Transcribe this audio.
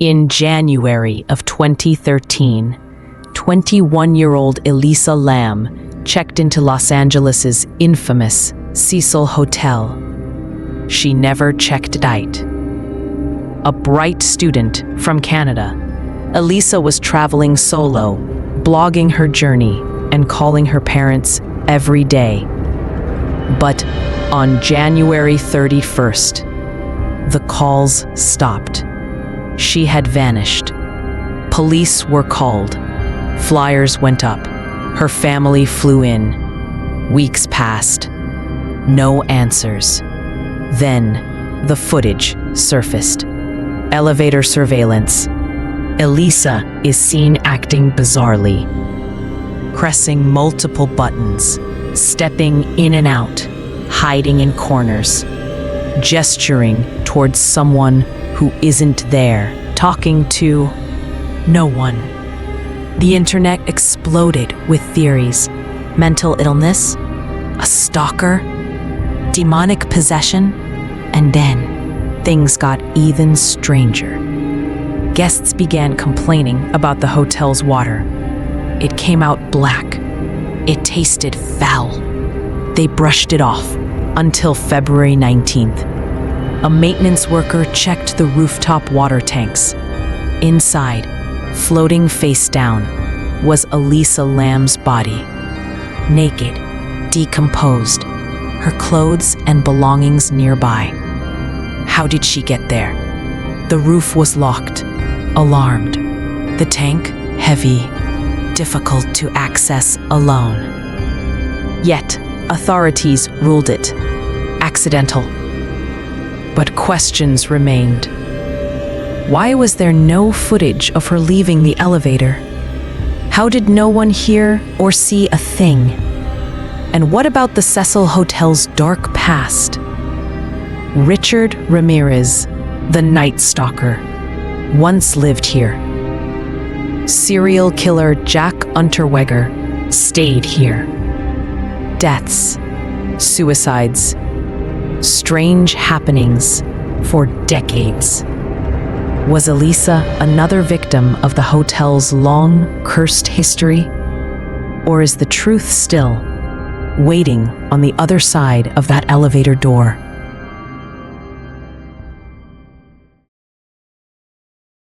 In January of 2013, 21-year-old Elisa Lam checked into Los Angeles' infamous Cecil Hotel. She never checked out. A bright student from Canada, Elisa was traveling solo, blogging her journey and calling her parents every day. But on January 31st, the calls stopped. She had vanished. Police were called. Flyers went up. Her family flew in. Weeks passed. No answers. Then, the footage surfaced. Elevator surveillance. Elisa is seen acting bizarrely, pressing multiple buttons, stepping in and out, hiding in corners, gesturing towards someone who isn't there, talking to no one. The internet exploded with theories: mental illness, a stalker, demonic possession, and then things got even stranger. Guests began complaining about the hotel's water. It came out black. It tasted foul. They brushed it off until February 19th. A maintenance worker checked the rooftop water tanks. Inside, floating face down, was Elisa Lam's body. Naked, decomposed, her clothes and belongings nearby. How did she get there? The roof was locked. Alarmed. The tank, heavy, difficult to access alone. Yet, authorities ruled it accidental. But questions remained. Why was there no footage of her leaving the elevator? How did no one hear or see a thing? And what about the Cecil Hotel's dark past? Richard Ramirez, the Night Stalker, once lived here. Serial killer Jack Unterweger stayed here. Deaths, suicides, strange happenings for decades. Was Elisa another victim of the hotel's long, cursed history? Or is the truth still waiting on the other side of that elevator door?